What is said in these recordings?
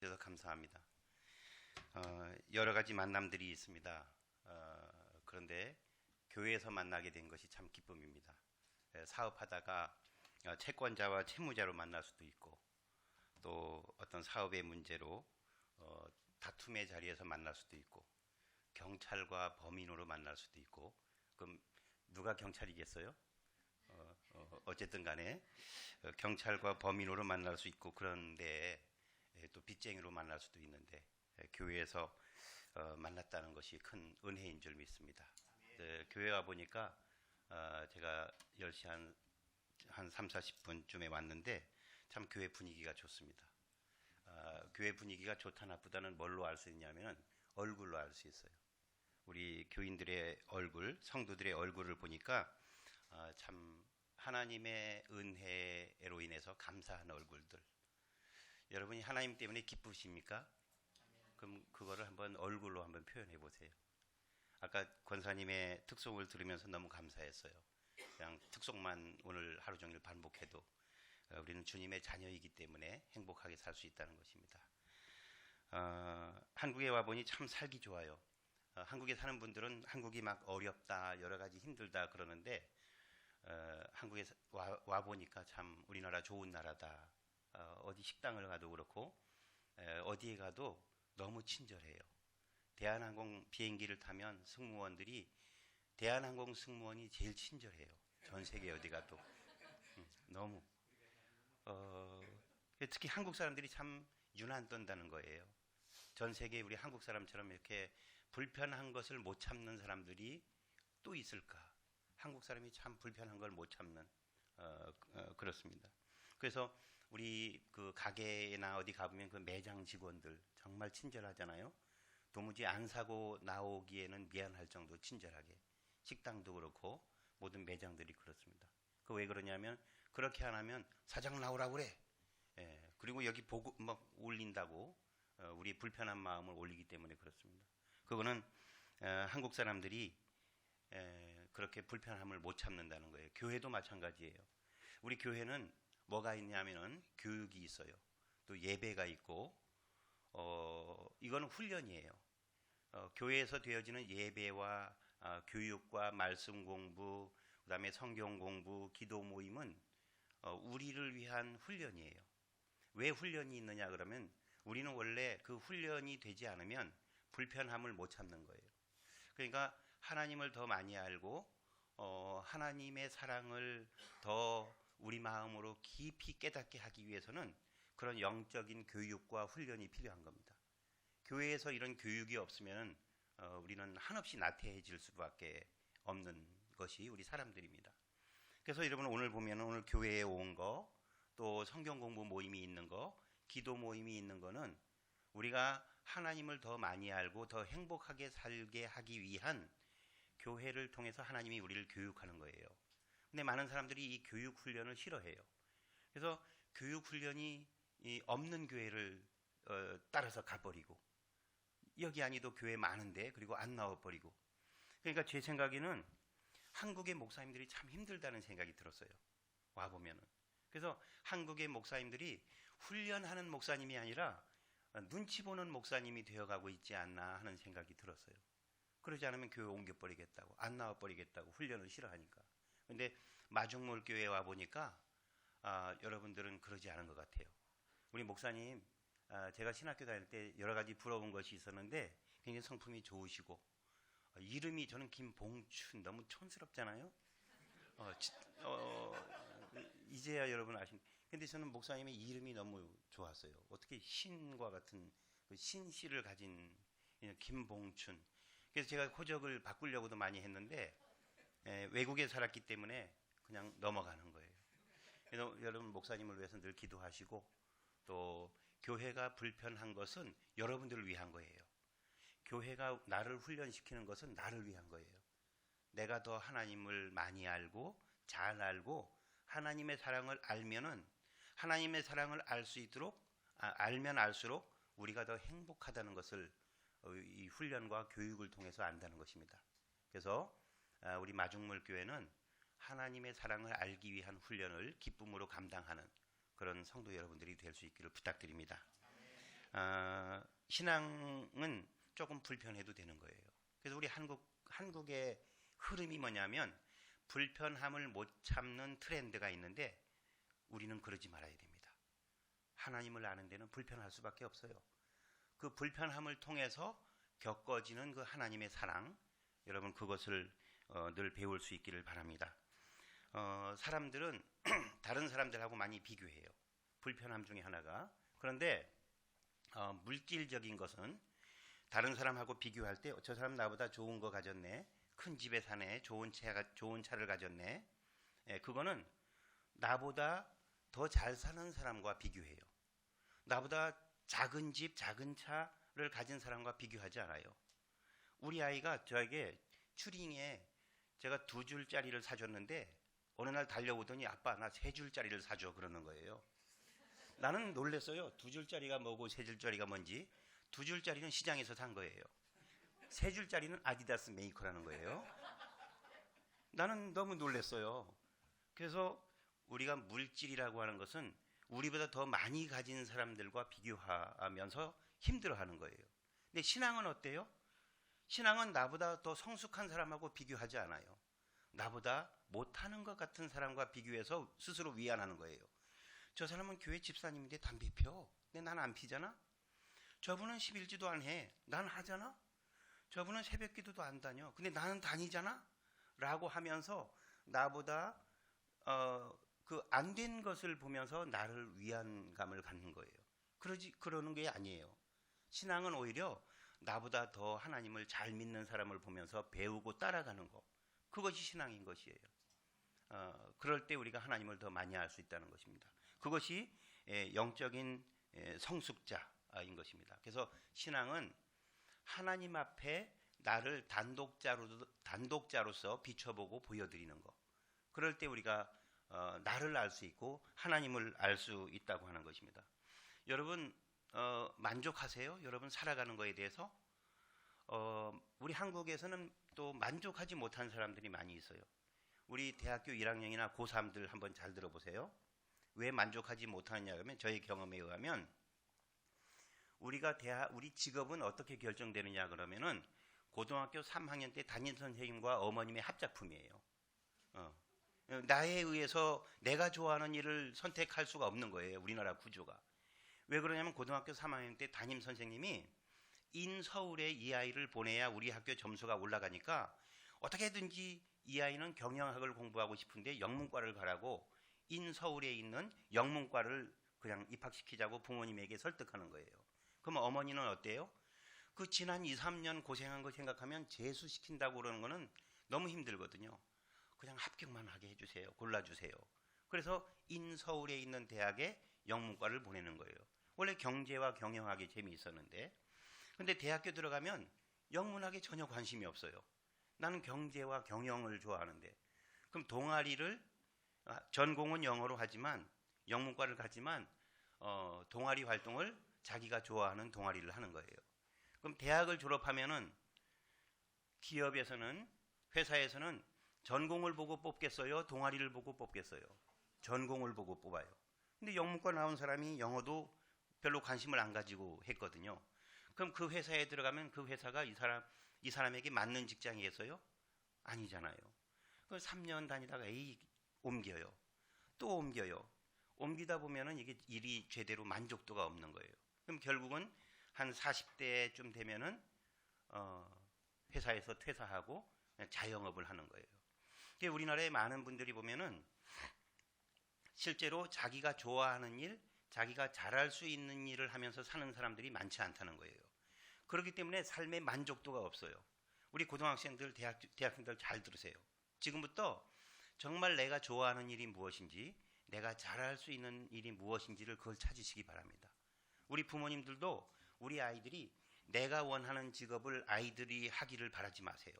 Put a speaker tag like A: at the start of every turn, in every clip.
A: 주셔서 감사합니다. 여러 가지 만남들이 있습니다. 그런데 교회에서 만나게 된 것이 참 기쁨입니다. 사업하다가 채권자와 채무자로 만날 수도 있고, 또 어떤 사업의 문제로 다툼의 자리에서 만날 수도 있고, 경찰과 범인으로 만날 수도 있고. 그럼 누가 경찰이겠어요? 어쨌든 간에 경찰과 범인으로 만날 수 있고, 그런데 또 빚쟁이로 만날 수도 있는데, 교회에서 만났다는 것이 큰 은혜인 줄 믿습니다. 교회 와 보니까 제가 10시 한 3, 40분쯤에 왔는데 참 교회 분위기가 좋습니다. 교회 분위기가 좋다 나쁘다는 뭘로 알 수 있냐면 얼굴로 알 수 있어요. 우리 교인들의 얼굴, 성도들의 얼굴을 보니까 참 하나님의 은혜로 인해서 감사한 얼굴들. 여러분이 하나님 때문에 기쁘십니까? 그럼 그거를 한번 얼굴로 한번 표현해 보세요. 아까 권사님의 특송을 들으면서 너무 감사했어요. 그냥 특송만 오늘 하루 종일 반복해도 우리는 주님의 자녀이기 때문에 행복하게 살 수 있다는 것입니다. 한국에 와보니 참 살기 좋아요. 한국에 사는 분들은 한국이 막 어렵다, 여러 가지 힘들다 그러는데, 한국에 와보니까 참 우리나라 좋은 나라다. 어디 식당을 가도 그렇고, 어디에 가도 너무 친절해요. 대한항공 비행기를 타면 승무원들이, 대한항공 승무원이 제일 친절해요. 전 세계 어디 가도. 너무. 특히 한국 사람들이 참 유난 떤다는 거예요. 전 세계에 우리 한국 사람처럼 이렇게 불편한 것을 못 참는 사람들이 또 있을까? 한국 사람이 참 불편한 걸 못 참는, 그렇습니다. 그래서 우리 그 가게나 어디 가보면 그 매장 직원들 정말 친절하잖아요. 도무지 안 사고 나오기에는 미안할 정도 친절하게. 식당도 그렇고 모든 매장들이 그렇습니다. 그 왜 그러냐면 그렇게 안 하면 사장 나오라고 그래. 그리고 여기 보고 막 올린다고 우리 불편한 마음을 올리기 때문에 그렇습니다. 그거는 한국 사람들이 그렇게 불편함을 못 참는다는 거예요. 교회도 마찬가지예요. 우리 교회는 뭐가 있냐면은 교육이 있어요. 또 예배가 있고, 이거는 훈련이에요. 교회에서 되어지는 예배와 교육과 말씀 공부, 그다음에 성경 공부, 기도 모임은 우리를 위한 훈련이에요. 왜 훈련이 있느냐 그러면 우리는 원래 그 훈련이 되지 않으면 불편함을 못 참는 거예요. 그러니까 하나님을 더 많이 알고 하나님의 사랑을 더 우리 마음으로 깊이 깨닫게 하기 위해서는 그런 영적인 교육과 훈련이 필요한 겁니다. 교회에서 이런 교육이 없으면 우리는 한없이 나태해질 수밖에 없는 것이 우리 사람들입니다. 그래서 여러분 오늘 보면 오늘 교회에 온 거, 또 성경 공부 모임이 있는 거, 기도 모임이 있는 거는 우리가 하나님을 더 많이 알고 더 행복하게 살게 하기 위한 교회를 통해서 하나님이 우리를 교육하는 거예요. 근데 많은 사람들이 이 교육 훈련을 싫어해요. 그래서 교육 훈련이 없는 교회를 따라서 가버리고, 여기 아니도 교회 많은데 그리고 안 나와버리고. 그러니까 제 생각에는 한국의 목사님들이 참 힘들다는 생각이 들었어요. 와보면은. 그래서 한국의 목사님들이 훈련하는 목사님이 아니라 눈치 보는 목사님이 되어가고 있지 않나 하는 생각이 들었어요. 그러지 않으면 교회 옮겨버리겠다고, 안 나와버리겠다고, 훈련을 싫어하니까. 근데 마중물 교회에 와보니까 여러분들은 그러지 않은 것 같아요. 우리 목사님, 제가 신학교 다닐 때 여러 가지 부러운 것이 있었는데 굉장히 성품이 좋으시고, 이름이 저는 김봉춘, 너무 촌스럽잖아요. 이제야 여러분 아신. 근데 저는 목사님의 이름이 너무 좋았어요. 어떻게 신과 같은 그 신씨를 가진 김봉춘. 그래서 제가 호적을 바꾸려고도 많이 했는데 외국에 살았기 때문에 그냥 넘어가는 거예요. 그래서 여러분 목사님을 위해서 늘 기도하시고, 또 교회가 불편한 것은 여러분들을 위한 거예요. 교회가 나를 훈련시키는 것은 나를 위한 거예요. 내가 더 하나님을 많이 알고 잘 알고 하나님의 사랑을 알면은, 하나님의 사랑을 알 수 있도록 알면 알수록 우리가 더 행복하다는 것을 이 훈련과 교육을 통해서 안다는 것입니다. 그래서 우리 마중물 교회는 하나님의 사랑을 알기 위한 훈련을 기쁨으로 감당하는 그런 성도 여러분들이 될 수 있기를 부탁드립니다. 신앙은 조금 불편해도 되는 거예요. 그래서 우리 한국의 흐름이 뭐냐면 불편함을 못 참는 트렌드가 있는데 우리는 그러지 말아야 됩니다. 하나님을 아는 데는 불편할 수밖에 없어요. 그 불편함을 통해서 겪어지는 그 하나님의 사랑, 여러분 그것을 늘 배울 수 있기를 바랍니다. 사람들은 다른 사람들하고 많이 비교해요. 불편함 중에 하나가. 그런데 물질적인 것은 다른 사람하고 비교할 때 저 사람 나보다 좋은 거 가졌네, 큰 집에 사네, 좋은 차를 가졌네. 그거는 나보다 더 잘 사는 사람과 비교해요. 나보다 작은 집, 작은 차를 가진 사람과 비교하지 않아요. 우리 아이가 저에게 추링에 제가 2줄짜리를 사줬는데 어느 날 달려오더니 아빠 나 3줄짜리를 사줘 그러는 거예요. 나는 놀랬어요. 2줄짜리가 뭐고 3줄짜리가 뭔지. 2줄짜리는 시장에서 산 거예요. 3줄짜리는 아디다스 메이커라는 거예요. 나는 너무 놀랬어요. 그래서 우리가 물질이라고 하는 것은 우리보다 더 많이 가진 사람들과 비교하면서 힘들어하는 거예요. 근데 신앙은 어때요? 신앙은 나보다 더 성숙한 사람하고 비교하지 않아요. 나보다 못하는 것 같은 사람과 비교해서 스스로 위안하는 거예요. 저 사람은 교회 집사님인데 담배 펴. 근데 난 안 피잖아? 저분은 11지도 안 해. 난 하잖아? 저분은 새벽 기도도 안 다녀. 근데 나는 다니잖아? 라고 하면서 나보다 그 안 된 것을 보면서 나를 위안감을 갖는 거예요. 그러는 게 아니에요. 신앙은 오히려 나보다 더 하나님을 잘 믿는 사람을 보면서 배우고 따라가는 거. 그것이 신앙인 것이에요. 그럴 때 우리가 하나님을 더 많이 알 수 있다는 것입니다. 그것이 영적인 성숙자인 것입니다. 그래서 신앙은 하나님 앞에 나를 단독자로서 비춰보고 보여드리는 것. 그럴 때 우리가 나를 알 수 있고 하나님을 알 수 있다고 하는 것입니다. 여러분 만족하세요? 여러분 살아가는 거에 대해서? 우리 한국에서는 또 만족하지 못한 사람들이 많이 있어요. 우리 대학교 1학년이나 고3들 한번 잘 들어보세요. 왜 만족하지 못하느냐 하면 저의 경험에 의하면 우리 직업은 어떻게 결정되느냐 그러면은 고등학교 3학년 때 담임 선생님과 어머님의 합작품이에요. 나에 의해서 내가 좋아하는 일을 선택할 수가 없는 거예요. 우리나라 구조가. 왜 그러냐면 고등학교 3학년 때 담임 선생님이 인서울에 이 아이를 보내야 우리 학교 점수가 올라가니까 어떻게든지 이 아이는 경영학을 공부하고 싶은데 영문과를 가라고 인서울에 있는 영문과를 그냥 입학시키자고 부모님에게 설득하는 거예요. 그럼 어머니는 어때요? 그 지난 2, 3년 고생한 거 생각하면 재수시킨다고 그러는 거는 너무 힘들거든요. 그냥 합격만 하게 해주세요. 골라주세요. 그래서 인서울에 있는 대학에 영문과를 보내는 거예요. 원래 경제와 경영학이 재미있었는데 근데 대학교 들어가면 영문학에 전혀 관심이 없어요. 나는 경제와 경영을 좋아하는데 그럼 동아리를 전공은 영어로 하지만 영문과를 가지만 동아리 활동을 자기가 좋아하는 동아리를 하는 거예요. 그럼 대학을 졸업하면은 기업에서는 회사에서는 전공을 보고 뽑겠어요? 동아리를 보고 뽑겠어요? 전공을 보고 뽑아요. 근데 영문과 나온 사람이 영어도 별로 관심을 안 가지고 했거든요. 그럼 그 회사에 들어가면 그 회사가 이 사람에게 맞는 직장이겠어요? 아니잖아요. 그 3년 다니다가 옮겨요. 또 옮겨요. 옮기다 보면은 이게 일이 제대로 만족도가 없는 거예요. 그럼 결국은 한 40대쯤 되면은 회사에서 퇴사하고 자영업을 하는 거예요. 우리나라에 많은 분들이 보면은 실제로 자기가 좋아하는 일, 자기가 잘할 수 있는 일을 하면서 사는 사람들이 많지 않다는 거예요. 그렇기 때문에 삶의 만족도가 없어요. 우리 고등학생들, 대학생들 잘 들으세요. 지금부터 정말 내가 좋아하는 일이 무엇인지, 내가 잘할 수 있는 일이 무엇인지를 그걸 찾으시기 바랍니다. 우리 부모님들도 우리 아이들이 내가 원하는 직업을 아이들이 하기를 바라지 마세요.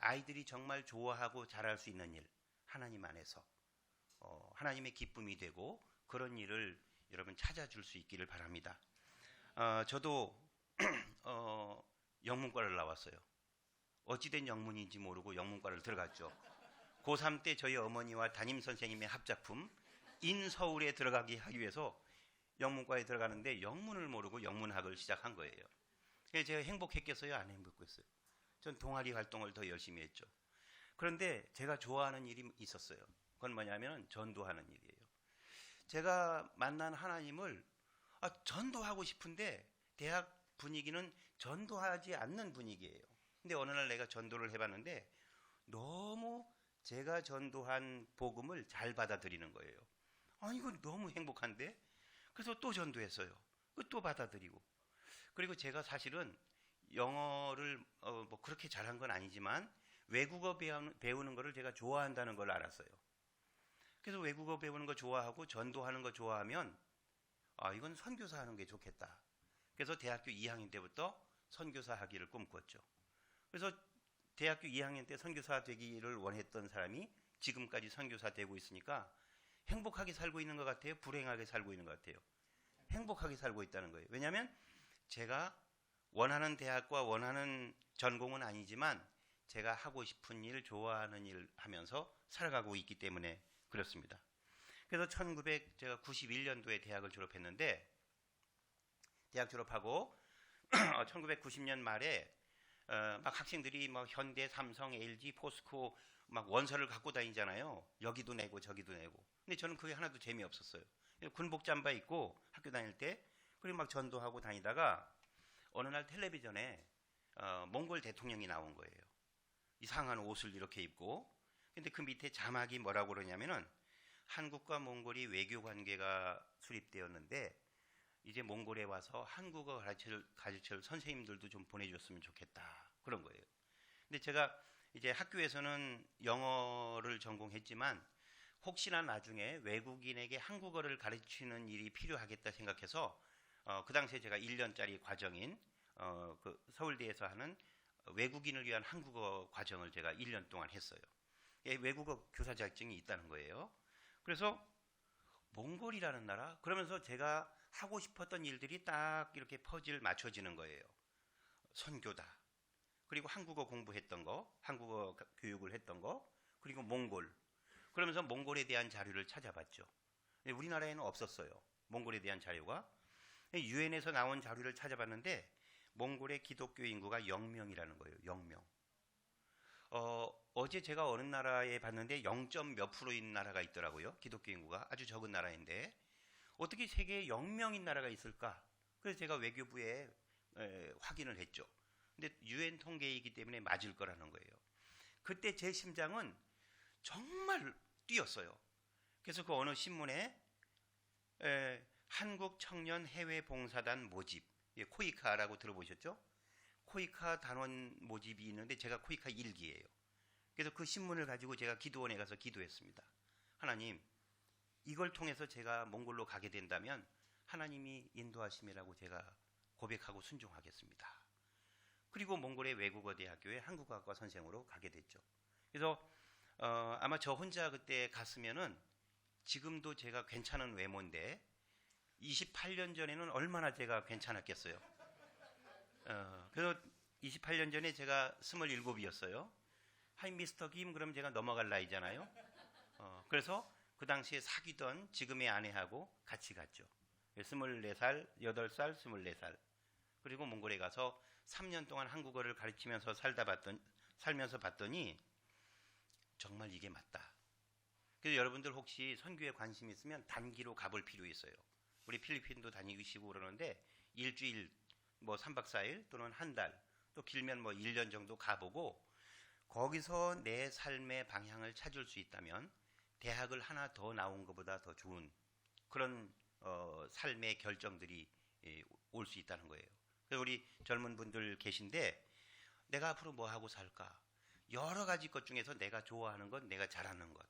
A: 아이들이 정말 좋아하고 잘할 수 있는 일, 하나님 안에서 하나님의 기쁨이 되고 그런 일을 여러분 찾아줄 수 있기를 바랍니다. 저도 영문과를 나왔어요. 어찌된 영문인지 모르고 영문과를 들어갔죠. 고3 때 저희 어머니와 담임 선생님의 합작품 인서울에 들어가기 하기 위해서 영문과에 들어가는데 영문을 모르고 영문학을 시작한 거예요. 그래서 제가 행복했겠어요? 안 행복했어요? 전 동아리 활동을 더 열심히 했죠. 그런데 제가 좋아하는 일이 있었어요. 그건 뭐냐면 전도하는 일이에요. 제가 만난 하나님을 전도하고 싶은데 대학 분위기는 전도하지 않는 분위기예요. 근데 어느 날 내가 전도를 해봤는데 너무 제가 전도한 복음을 잘 받아들이는 거예요. 이거 너무 행복한데? 그래서 또 전도했어요. 또 받아들이고. 그리고 제가 사실은 영어를 뭐 그렇게 잘한 건 아니지만 외국어 배우는 거를 제가 좋아한다는 걸 알았어요. 그래서 외국어 배우는 거 좋아하고 전도하는 거 좋아하면 이건 선교사 하는 게 좋겠다. 그래서 대학교 2학년 때부터 선교사 하기를 꿈꿨죠. 그래서 대학교 2학년 때 선교사 되기를 원했던 사람이 지금까지 선교사 되고 있으니까 행복하게 살고 있는 것 같아요? 불행하게 살고 있는 것 같아요? 행복하게 살고 있다는 거예요. 왜냐하면 제가 원하는 대학과 원하는 전공은 아니지만 제가 하고 싶은 일, 좋아하는 일 하면서 살아가고 있기 때문에 그렇습니다. 그래서 1991년도에 대학을 졸업했는데 대학 졸업하고 1990년 말에 막 학생들이 막 현대, 삼성, LG, 포스코 막 원서를 갖고 다니잖아요. 여기도 내고 저기도 내고. 근데 저는 그게 하나도 재미없었어요. 군복 잠바 입고 학교 다닐 때 그리고 막 전도하고 다니다가 어느 날 텔레비전에 몽골 대통령이 나온 거예요. 이상한 옷을 이렇게 입고. 근데 그 밑에 자막이 뭐라고 그러냐면은 한국과 몽골이 외교 관계가 수립되었는데 이제 몽골에 와서 한국어 가르칠 선생님들도 좀 보내줬으면 좋겠다. 그런 거예요. 근데 제가 이제 학교에서는 영어를 전공했지만 혹시나 나중에 외국인에게 한국어를 가르치는 일이 필요하겠다 생각해서 그 당시에 제가 1년짜리 과정인 그 서울대에서 하는 외국인을 위한 한국어 과정을 제가 1년 동안 했어요. 외국어 교사 자격증이 있다는 거예요. 그래서 몽골이라는 나라? 그러면서 제가 하고 싶었던 일들이 딱 이렇게 퍼즐 맞춰지는 거예요. 선교다. 그리고 한국어 공부했던 거, 한국어 교육을 했던 거, 그리고 몽골. 그러면서 몽골에 대한 자료를 찾아봤죠. 우리나라에는 없었어요. 몽골에 대한 자료가. 유엔에서 나온 자료를 찾아봤는데 몽골의 기독교 인구가 0명이라는 거예요. 0명. 어제 제가 어느 나라에 봤는데 0점 몇 프로인 나라가 있더라고요. 기독교 인구가 아주 적은 나라인데 어떻게 세계에 0명인 나라가 있을까? 그래서 제가 외교부에 확인을 했죠. 근데 유엔 통계이기 때문에 맞을 거라는 거예요. 그때 제 심장은 정말 뛰었어요. 그래서 그 어느 신문에 한국 청년 해외 봉사단 모집, 코이카라고 들어보셨죠? 코이카 단원 모집이 있는데 제가 코이카 1기예요. 그래서 그 신문을 가지고 제가 기도원에 가서 기도했습니다. 하나님, 이걸 통해서 제가 몽골로 가게 된다면 하나님이 인도하심이라고 제가 고백하고 순종하겠습니다. 그리고 몽골의 외국어 대학교에 한국어학과 선생으로 가게 됐죠. 그래서 아마 저 혼자 그때 갔으면은 지금도 제가 괜찮은 외모인데 28년 전에는 얼마나 제가 괜찮았겠어요. 그래서 28년 전에 제가 27이었어요. 하이 미스터 김 그럼 제가 넘어갈 나이잖아요. 그래서 그 당시에 사귀던 지금의 아내하고 같이 갔죠. 24살, 8살, 24살. 그리고 몽골에 가서 3년 동안 한국어를 가르치면서 살면서 봤더니 정말 이게 맞다. 그래서 여러분들 혹시 선교에 관심 있으면 단기로 가볼 필요 있어요. 우리 필리핀도 다니시고 그러는데 일주일, 뭐 3박 4일 또는 한 달, 또 길면 뭐 1년 정도 가보고 거기서 내 삶의 방향을 찾을 수 있다면 대학을 하나 더 나온 것보다 더 좋은 그런 삶의 결정들이 올 수 있다는 거예요. 그래서 우리 젊은 분들 계신데 내가 앞으로 뭐 하고 살까? 여러 가지 것 중에서 내가 좋아하는 것, 내가 잘하는 것.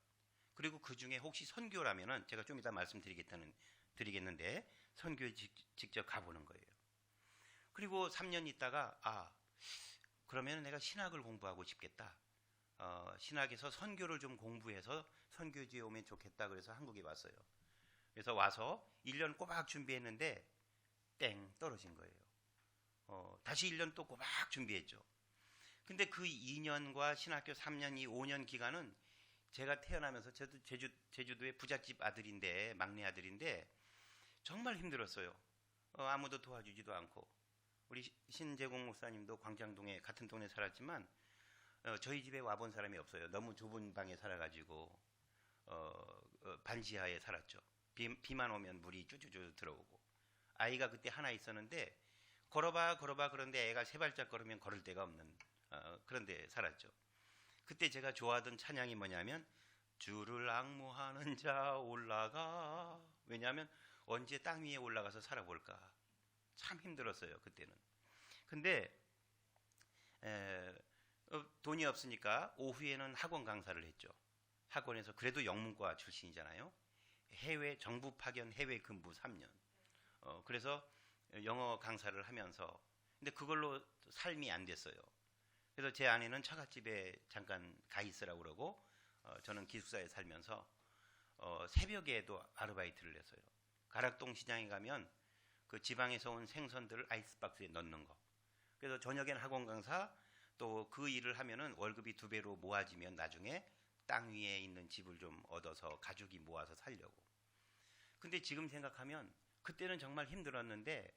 A: 그리고 그 중에 혹시 선교라면은 제가 좀 이따 드리겠는데 선교에 직접 가보는 거예요. 그리고 3년 있다가 그러면 내가 신학을 공부하고 싶겠다. 신학에서 선교를 좀 공부해서 선교지에 오면 좋겠다. 그래서 한국에 왔어요. 그래서 와서 1년 꼬박 준비했는데 땡 떨어진 거예요. 다시 1년 또 꼬박 준비했죠. 근데 그 2년과 신학교 3년, 이 5년 기간은 제가 태어나면서 저도 제주도의 부잣집 아들인데 막내 아들인데 정말 힘들었어요. 아무도 도와주지도 않고. 우리 신재공 목사님도 광장동에 같은 동네 살았지만 저희 집에 와본 사람이 없어요. 너무 좁은 방에 살아가지고 반지하에 살았죠. 비만 오면 물이 쭈쭈쭈 들어오고. 아이가 그때 하나 있었는데 걸어봐 그런데 애가 세 발짝 걸으면 걸을 데가 없는 그런 데 살았죠. 그때 제가 좋아하던 찬양이 뭐냐면 주를 앙모하는 자 올라가. 왜냐하면 언제 땅 위에 올라가서 살아볼까. 참 힘들었어요 그때는. 근데 돈이 없으니까 오후에는 학원 강사를 했죠. 학원에서 그래도 영문과 출신이잖아요. 해외 정부 파견 해외 근무 3년. 그래서 영어 강사를 하면서 근데 그걸로 삶이 안 됐어요. 그래서 제 아내는 처갓집에 잠깐 가 있으라고 그러고 저는 기숙사에 살면서 새벽에도 아르바이트를 했어요. 가락동 시장에 가면 그 지방에서 온 생선들을 아이스박스에 넣는 거. 그래서 저녁엔 학원 강사 또 그 일을 하면은 월급이 2배로 모아지면 나중에 땅 위에 있는 집을 좀 얻어서 가족이 모아서 살려고. 근데 지금 생각하면 그때는 정말 힘들었는데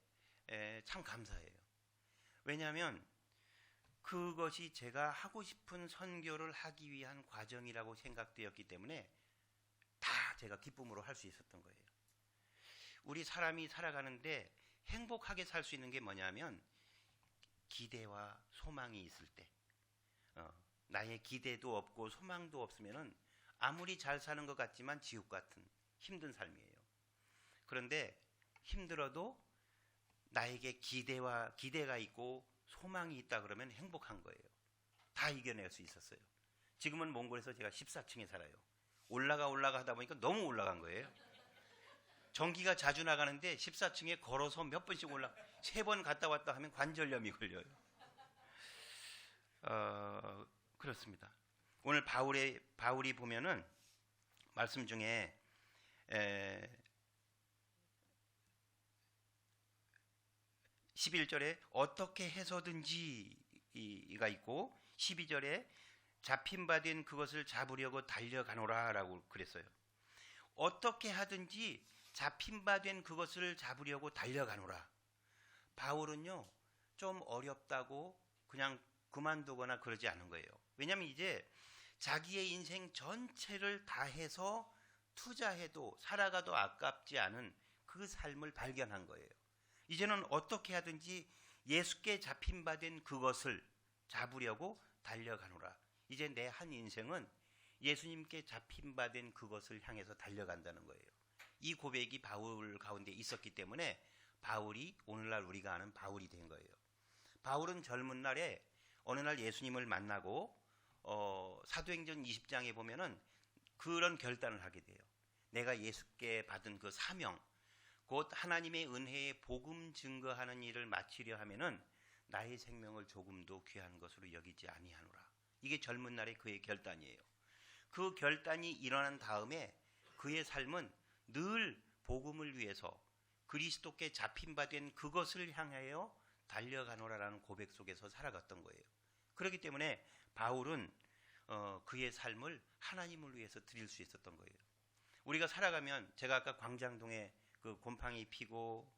A: 참 감사해요. 왜냐하면 그것이 제가 하고 싶은 선교를 하기 위한 과정이라고 생각되었기 때문에 다 제가 기쁨으로 할 수 있었던 거예요. 우리 사람이 살아가는데 행복하게 살 수 있는 게 뭐냐면 기대와 소망이 있을 때 나의 기대도 없고 소망도 없으면은 아무리 잘 사는 것 같지만 지옥 같은 힘든 삶이에요. 그런데 힘들어도 나에게 기대가 있고 소망이 있다 그러면 행복한 거예요. 다 이겨낼 수 있었어요. 지금은 몽골에서 제가 14층에 살아요. 올라가 하다 보니까 너무 올라간 거예요. 전기가 자주 나가는데 14층에 걸어서 몇 번씩 3번 갔다 왔다 하면 관절염이 걸려요. 그렇습니다. 오늘 바울이 보면은 말씀 중에 11절에 어떻게 해서든지가 있고 12절에 잡힌 바 된 그것을 잡으려고 달려가노라 라고 그랬어요. 어떻게 하든지 잡힌 바 된 그것을 잡으려고 달려가노라. 바울은요 좀 어렵다고 그냥 그만두거나 그러지 않은 거예요. 왜냐하면 이제 자기의 인생 전체를 다해서 투자해도 살아가도 아깝지 않은 그 삶을 발견한 거예요. 이제는 어떻게 하든지 예수께 잡힌 바 된 그것을 잡으려고 달려가노라. 이제 내 한 인생은 예수님께 잡힌 바 된 그것을 향해서 달려간다는 거예요. 이 고백이 바울 가운데 있었기 때문에 바울이 오늘날 우리가 아는 바울이 된 거예요. 바울은 젊은 날에 어느 날 예수님을 만나고 사도행전 20장에 보면은 그런 결단을 하게 돼요. 내가 예수께 받은 그 사명, 곧 하나님의 은혜의 복음 증거하는 일을 마치려 하면은 나의 생명을 조금도 귀한 것으로 여기지 아니하노라. 이게 젊은 날의 그의 결단이에요. 그 결단이 일어난 다음에 그의 삶은 늘 복음을 위해서 그리스도께 잡힌 바 된 그것을 향하여 달려가노라라는 고백 속에서 살아갔던 거예요. 그렇기 때문에 바울은 그의 삶을 하나님을 위해서 드릴 수 있었던 거예요. 우리가 살아가면 제가 아까 광장동에 그 곰팡이 피고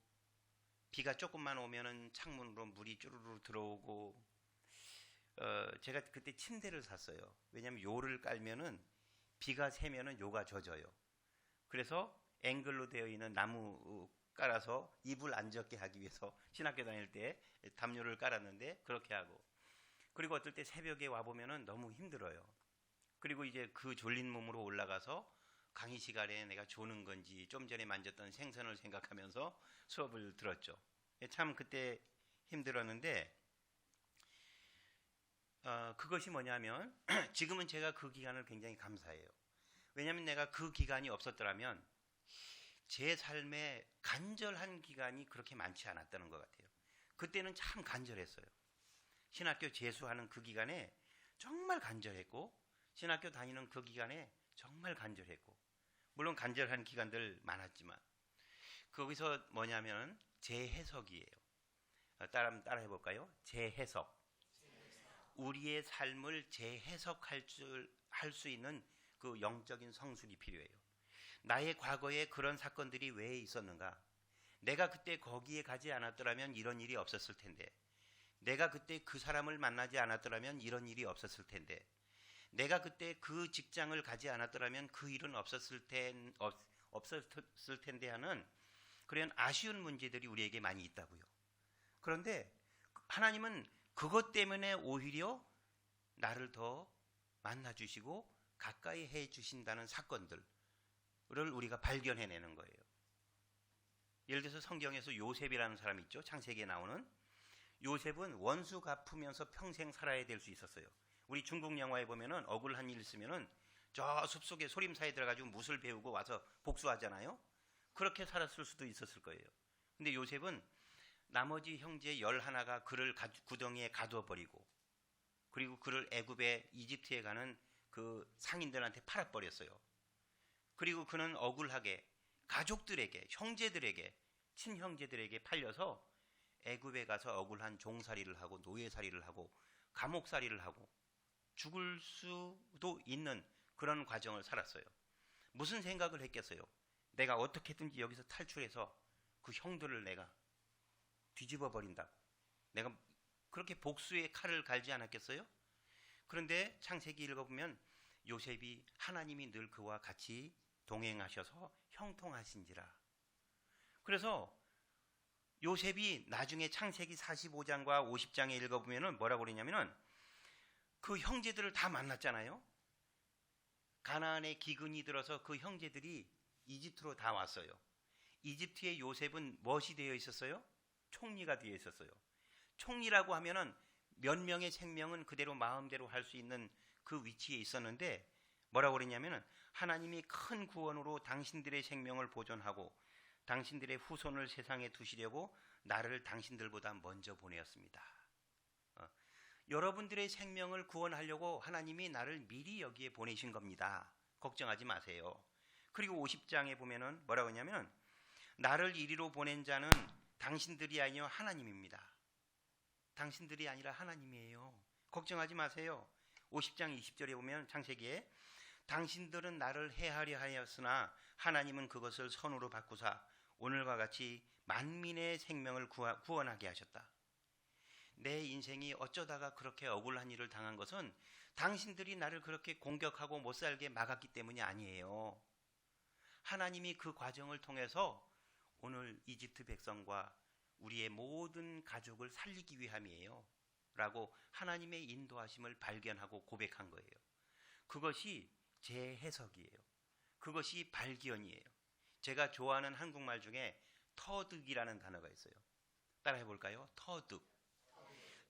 A: 비가 조금만 오면은 창문으로 물이 쭈루루 들어오고 제가 그때 침대를 샀어요. 왜냐하면 요를 깔면은 비가 새면은 요가 젖어요. 그래서 앵글로 되어 있는 나무 깔아서 이불 안 젖게 하기 위해서 신학교 다닐 때 담요를 깔았는데 그렇게 하고 그리고 어떨 때 새벽에 와보면은 너무 힘들어요. 그리고 이제 그 졸린 몸으로 올라가서 강의 시간에 내가 조는 건지 좀 전에 만졌던 생선을 생각하면서 수업을 들었죠. 참 그때 힘들었는데 그것이 뭐냐면 지금은 제가 그 기간을 굉장히 감사해요. 왜냐하면 내가 그 기간이 없었더라면 제 삶에 간절한 기간이 그렇게 많지 않았다는 것 같아요. 그때는 참 간절했어요. 신학교 재수하는 그 기간에 정말 간절했고 신학교 다니는 그 기간에 정말 간절했고 물론 간절한 기간들 많았지만 거기서 뭐냐면 재해석이에요. 따라 해볼까요? 재해석. 우리의 삶을 재해석할 수 있는 그 영적인 성술이 필요해요. 나의 과거에 그런 사건들이 왜 있었는가? 내가 그때 거기에 가지 않았더라면 이런 일이 없었을 텐데, 내가 그때 그 사람을 만나지 않았더라면 이런 일이 없었을 텐데, 내가 그때 그 직장을 가지 않았더라면 그 일은 없었을 텐데 하는 그런 아쉬운 문제들이 우리에게 많이 있다고요. 그런데 하나님은 그것 때문에 오히려 나를 더 만나주시고 가까이 해주신다는 사건들을 우리가 발견해내는 거예요. 예를 들어서 성경에서 요셉이라는 사람이 있죠. 창세기에 나오는. 요셉은 원수 갚으면서 평생 살아야 될 수 있었어요. 우리 중국 영화에 보면은 억울한 일 있으면은 저 숲속에 소림사에 들어가지고 무술 배우고 와서 복수하잖아요. 그렇게 살았을 수도 있었을 거예요. 근데 요셉은 나머지 형제 11가 그를 구덩이에 가두어버리고, 그리고 그를 애굽에 이집트에 가는 그 상인들한테 팔아버렸어요. 그리고 그는 억울하게 가족들에게, 형제들에게, 친형제들에게 팔려서 애굽에 가서 억울한 종살이를 하고 노예살이를 하고 감옥살이를 하고 죽을 수도 있는 그런 과정을 살았어요. 무슨 생각을 했겠어요? 내가 어떻게든지 여기서 탈출해서 그 형들을 내가 뒤집어 버린다고. 내가 그렇게 복수의 칼을 갈지 않았겠어요? 그런데 창세기 읽어보면 요셉이 하나님이 늘 그와 같이 동행하셔서 형통하신지라. 그래서 요셉이 나중에 창세기 45장과 50장에 읽어보면 뭐라고 그러냐면은 그 형제들을 다 만났잖아요. 가나안에 기근이 들어서 그 형제들이 이집트로 다 왔어요. 이집트의 요셉은 무엇이 되어 있었어요? 총리가 되어 있었어요. 총리라고 하면은 몇 명의 생명은 그대로 마음대로 할 수 있는 그 위치에 있었는데 뭐라고 그러냐면은 하나님이 큰 구원으로 당신들의 생명을 보존하고 당신들의 후손을 세상에 두시려고 나를 당신들보다 먼저 보내었습니다. 여러분들의 생명을 구원하려고 하나님이 나를 미리 여기에 보내신 겁니다. 걱정하지 마세요. 그리고 50장에 보면은 뭐라고 하냐면 나를 이리로 보낸 자는 당신들이 아니요 하나님입니다. 당신들이 아니라 하나님이에요. 걱정하지 마세요. 50장 20절에 보면 창세기에 당신들은 나를 해하려 하였으나 하나님은 그것을 선으로 바꾸사 오늘과 같이 만민의 생명을 구원하게 하셨다. 내 인생이 어쩌다가 그렇게 억울한 일을 당한 것은 당신들이 나를 그렇게 공격하고 못살게 막았기 때문이 아니에요. 하나님이 그 과정을 통해서 오늘 이집트 백성과 우리의 모든 가족을 살리기 위함이에요. 라고 하나님의 인도하심을 발견하고 고백한 거예요. 그것이 제 해석이에요. 그것이 발견이에요. 제가 좋아하는 한국말 중에 터득이라는 단어가 있어요. 따라해 볼까요? 터득.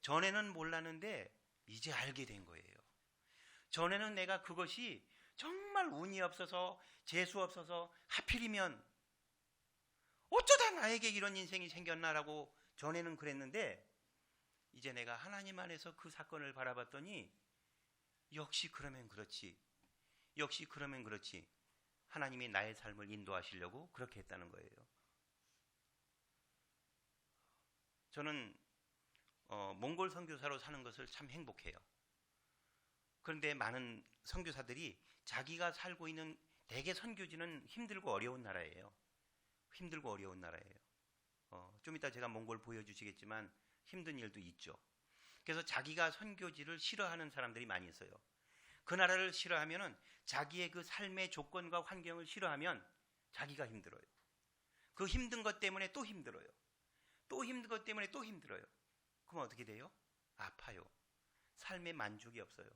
A: 전에는 몰랐는데 이제 알게 된 거예요. 전에는 내가 그것이 정말 운이 없어서 재수 없어서 하필이면 어쩌다 나에게 이런 인생이 생겼나라고 전에는 그랬는데 이제 내가 하나님 안에서 그 사건을 바라봤더니 역시 그러면 그렇지. 역시 그러면 그렇지. 하나님이 나의 삶을 인도하시려고 그렇게 했다는 거예요. 저는 몽골 선교사로 사는 것을 참 행복해요. 그런데 많은 선교사들이 자기가 살고 있는 대개 선교지는 힘들고 어려운 나라예요. 힘들고 어려운 나라예요. 좀 이따 제가 몽골 보여주시겠지만 힘든 일도 있죠. 그래서 자기가 선교지를 싫어하는 사람들이 많이 있어요. 그 나라를 싫어하면은 자기의 그 삶의 조건과 환경을 싫어하면 자기가 힘들어요. 그 힘든 것 때문에 또 힘들어요. 또 힘든 것 때문에 또 힘들어요. 그럼 어떻게 돼요? 아파요. 삶의 만족이 없어요.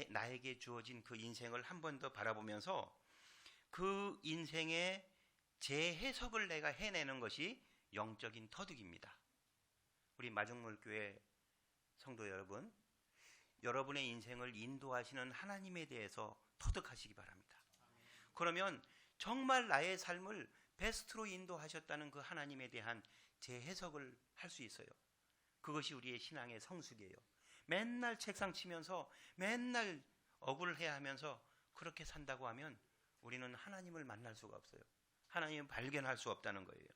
A: 나에게 주어진 그 인생을 한 번 더 바라보면서 그 인생의 재해석을 내가 해내는 것이 영적인 터득입니다. 우리 마중물교회 성도 여러분, 여러분의 인생을 인도하시는 하나님에 대해서 터득하시기 바랍니다. 그러면 정말 나의 삶을 베스트로 인도하셨다는 그 하나님에 대한 재해석을 할 수 있어요. 그것이 우리의 신앙의 성숙이에요. 맨날 책상 치면서 맨날 억울해야 하면서 그렇게 산다고 하면 우리는 하나님을 만날 수가 없어요. 하나님을 발견할 수 없다는 거예요.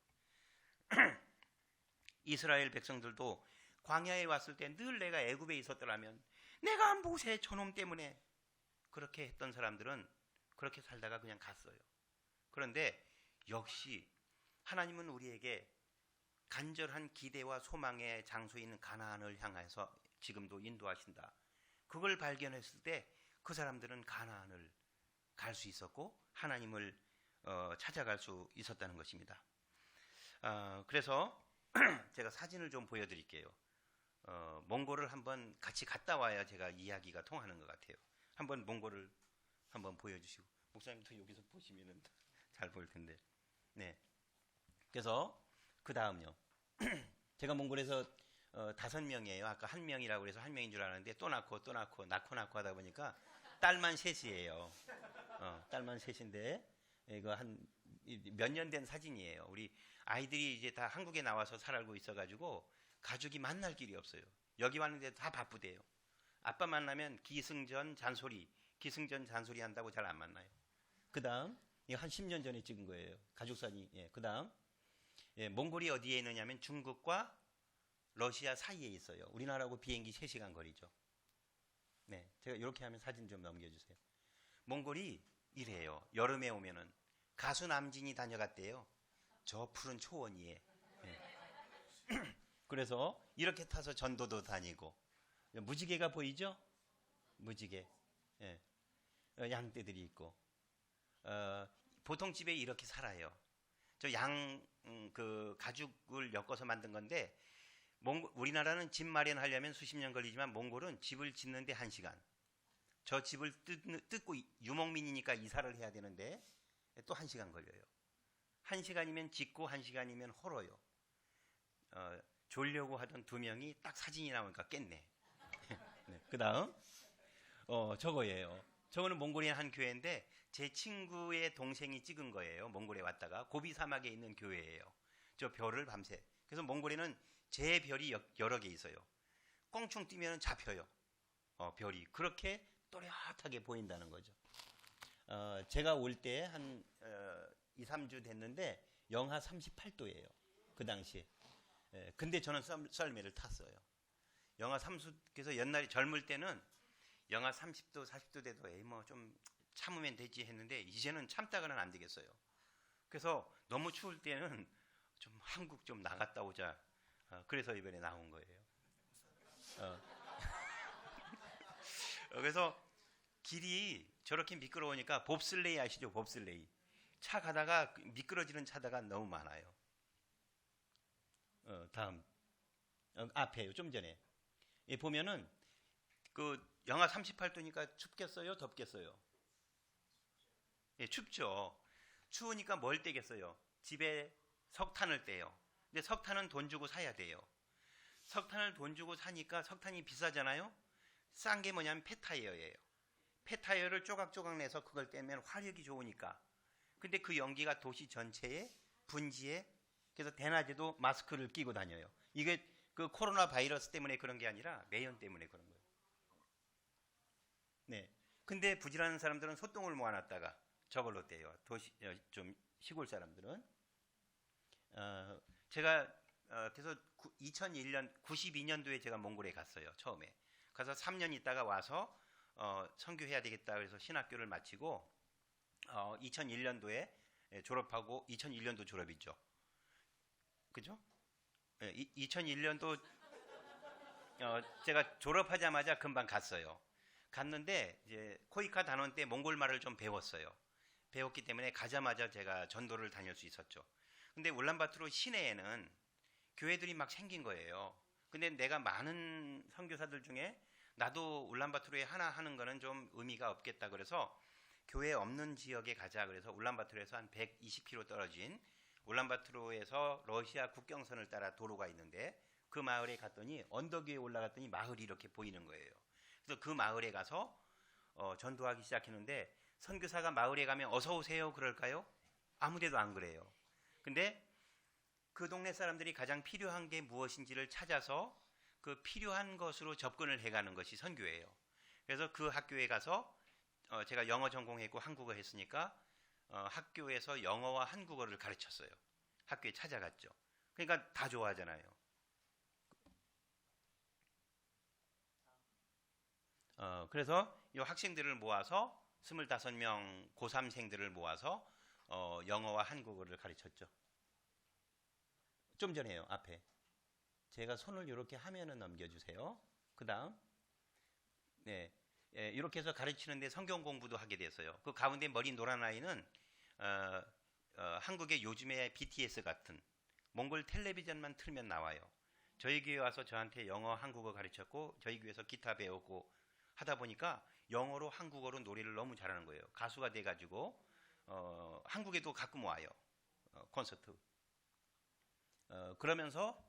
A: 이스라엘 백성들도 광야에 왔을 때 늘 내가 애굽에 있었더라면 내가 모세 저놈 때문에 그렇게 했던 사람들은 그렇게 살다가 그냥 갔어요. 그런데 역시 하나님은 우리에게 간절한 기대와 소망의 장소인 가나안을 향해서 지금도 인도하신다. 그걸 발견했을 때 그 사람들은 가나안을 갈 수 있었고 하나님을 찾아갈 수 있었다는 것입니다. 그래서 제가 사진을 좀 보여드릴게요. 몽골을 한번 같이 갔다 와야 제가 이야기가 통하는 것 같아요. 한번 몽골을 한번 보여주시고, 목사님도 여기서 보시면은 잘 보일 텐데. 네. 그래서 그 다음요. 제가 몽골에서 5명이에요. 아까 1명이라고 해서 1명인 줄 알았는데 또 낳고 낳고 하다 보니까 딸만 셋이에요. 딸만 셋인데 이거 한 몇 년 된 사진이에요. 우리 아이들이 이제 다 한국에 나와서 살고 있어가지고 가족이 만날 길이 없어요. 여기 왔는데 다 바쁘대요. 아빠 만나면 기승전 잔소리 한다고 잘 안 만나요. 그 다음 이거 한 10년 전에 찍은 거예요. 가족 사진이. 예, 그 다음 몽골이 어디에 있느냐면 중국과 러시아 사이에 있어요. 우리나라하고 비행기 3시간 거리죠. 네, 제가 이렇게 하면 사진 좀 넘겨주세요. 몽골이 이래요. 여름에 오면은 가수 남진이 다녀갔대요. 저 푸른 초원 위에. 네. 그래서 이렇게 타서 전도도 다니고. 무지개가 보이죠? 무지개. 예. 양떼들이 있고. 보통 집에 이렇게 살아요. 저 그 가죽을 엮어서 만든 건데 우리나라는 집 마련하려면 수십 년 걸리지만 몽골은 집을 짓는데 1시간. 저 집을 뜯고 유목민이니까 이사를 해야 되는데 또 1시간 걸려요. 1시간이면 짓고 1시간이면 헐어요. 졸려고 하던 2명이 딱 사진이 나오니까 깼네. 네, 그 다음 저거예요. 저거는 몽골의 한 교회인데 제 친구의 동생이 찍은 거예요. 몽골에 왔다가 고비 사막에 있는 교회예요. 저 별을 밤새. 그래서 몽골에는 제 별이 여러 개 있어요. 껑충 뛰면 잡혀요. 별이 그렇게 또렷하게 보인다는 거죠. 제가 올 때 한 2, 3주 됐는데 영하 38도예요. 그 당시에. 근데 저는 썰매를 탔어요. 영하 30, 그래서 옛날에 젊을 때는 영하 30도, 40도 돼도 뭐 좀 참으면 되지 했는데 이제는 참다가는 안 되겠어요. 그래서 너무 추울 때는 좀 한국 좀 나갔다 오자. 그래서 이번에 나온 거예요. 그래서 길이 저렇게 미끄러우니까 봅슬레이 아시죠? 봅슬레이. 차 가다가 미끄러지는 차다가 너무 많아요. 다음 앞에요. 좀 전에 보면은 그 영하 38도니까 춥겠어요? 덥겠어요? 예, 춥죠. 추우니까 뭘 떼겠어요? 집에 석탄을 떼요. 근데 석탄은 돈 주고 사야 돼요. 석탄을 돈 주고 사니까 석탄이 비싸잖아요. 싼 게 뭐냐면 폐타이어예요. 폐타이어를 조각조각 내서 그걸 떼면 화력이 좋으니까. 근데 그 연기가 도시 전체에 분지에 그래서 대낮에도 마스크를 끼고 다녀요. 이게 그 코로나 바이러스 때문에 그런 게 아니라 매연 때문에 그런 거예요. 네. 근데 부지런한 사람들은 소똥을 모아놨다가 저걸로 떼요. 도시 좀 시골 사람들은. 제가 그래서 2001년 92년도에 제가 몽골에 갔어요. 처음에. 가서 3년 있다가 와서 선교해야 되겠다 그래서 신학교를 마치고 2001년도에 졸업하고 2001년도 졸업이죠. 그죠? 2001년도 제가 졸업하자마자 금방 갔어요. 갔는데 이제 코이카 단원 때 몽골 말을 좀 배웠어요. 배웠기 때문에 가자마자 제가 전도를 다닐 수 있었죠. 근데 울란바토르 시내에는 교회들이 막 생긴 거예요. 근데 내가 많은 선교사들 중에 나도 울란바토르에 하나 하는 거는 좀 의미가 없겠다 그래서 교회 없는 지역에 가자 그래서 울란바토르에서 한 120km 떨어진 울란바토르에서 러시아 국경선을 따라 도로가 있는데 그 마을에 갔더니 언덕 위에 올라갔더니 마을이 이렇게 보이는 거예요. 그래서 그 마을에 가서 전도하기 시작했는데 선교사가 마을에 가면 어서 오세요 그럴까요? 아무데도 안 그래요. 근데 그 동네 사람들이 가장 필요한 게 무엇인지를 찾아서 그 필요한 것으로 접근을 해가는 것이 선교예요. 그래서 그 학교에 가서 제가 영어 전공했고 한국어 했으니까 학교에서 영어와 한국어를 가르쳤어요. 학교에 찾아갔죠. 그러니까 다 좋아하잖아요. 그래서 이 학생들을 모아서 25명 고3생들을 모아서 영어와 한국어를 가르쳤죠. 좀 전에요. 앞에 제가 손을 이렇게 화면을 넘겨주세요. 그 다음 네, 이렇게 해서 가르치는데 성경 공부도 하게 됐어요. 그 가운데 머리 노란 아이는 한국의 요즘의 BTS 같은 몽골 텔레비전만 틀면 나와요. 저희 교회 와서 저한테 영어, 한국어 가르쳤고 저희 교회에서 기타 배우고 하다 보니까 영어로 한국어로 노래를 너무 잘하는 거예요. 가수가 돼가지고 한국에도 가끔 와요. 콘서트. 그러면서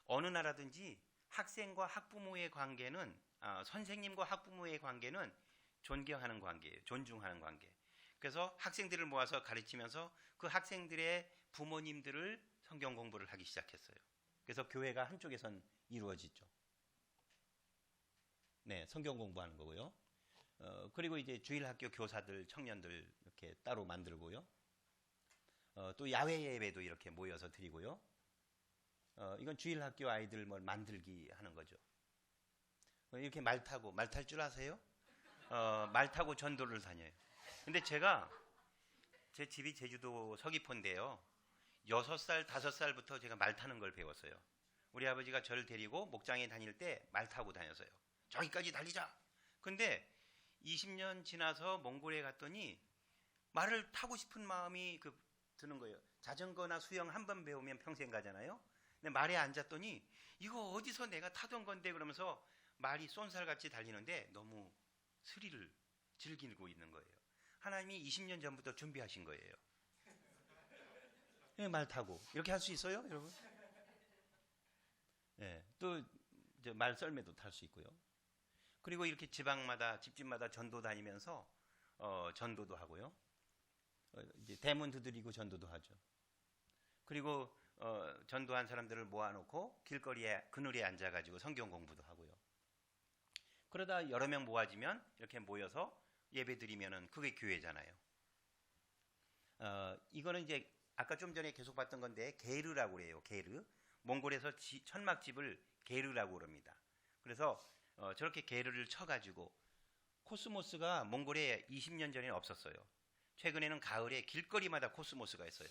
A: 어느 나라든지 학생과 학부모의 관계는 선생님과 학부모의 관계는 존경하는 관계예요. 존중하는 관계. 그래서 학생들을 모아서 가르치면서 그 학생들의 부모님들을 성경 공부를 하기 시작했어요. 그래서 교회가 한쪽에선 이루어지죠. 네, 성경 공부하는 거고요. 그리고 이제 주일학교 교사들, 청년들 이렇게 따로 만들고요. 또 야외 예배도 이렇게 모여서 드리고요. 이건 주일학교 아이들 뭘 만들기 하는 거죠. 이렇게 말 탈 줄 아세요? 말 타고 전도를 다녀요. 근데 제 집이 제주도 서귀포인데요. 6살, 5살부터 제가 말 타는 걸 배웠어요. 우리 아버지가 저를 데리고 목장에 다닐 때 말 타고 다녔어요. 저기까지 달리자. 근데 20년 지나서 몽골에 갔더니 말을 타고 싶은 마음이 드는 거예요. 자전거나 수영 한 번 배우면 평생 가잖아요. 근데 말에 앉았더니 이거 어디서 내가 타던 건데 그러면서 말이 쏜살같이 달리는데 너무 스릴을 즐기고 있는 거예요. 하나님이 20년 전부터 준비하신 거예요. 말 타고 이렇게 할 수 있어요, 여러분? 네, 또 말 썰매도 탈 수 있고요. 그리고 이렇게 지방마다 집집마다 전도 다니면서 전도도 하고요. 이제 대문 두드리고 전도도 하죠. 그리고 전도한 사람들을 모아놓고 길거리에 그늘에 앉아가지고 성경 공부도 하고요. 그러다 여러 명 모아지면 이렇게 모여서 예배드리면은 그게 교회잖아요. 이거는 이제 아까 좀 전에 계속 봤던 건데 게르라고 그래요. 게르. 몽골에서 천막집을 게르라고 그럽니다. 그래서 저렇게 게르를 쳐가지고 코스모스가 몽골에 20년 전에는 없었어요. 최근에는 가을에 길거리마다 코스모스가 있어요.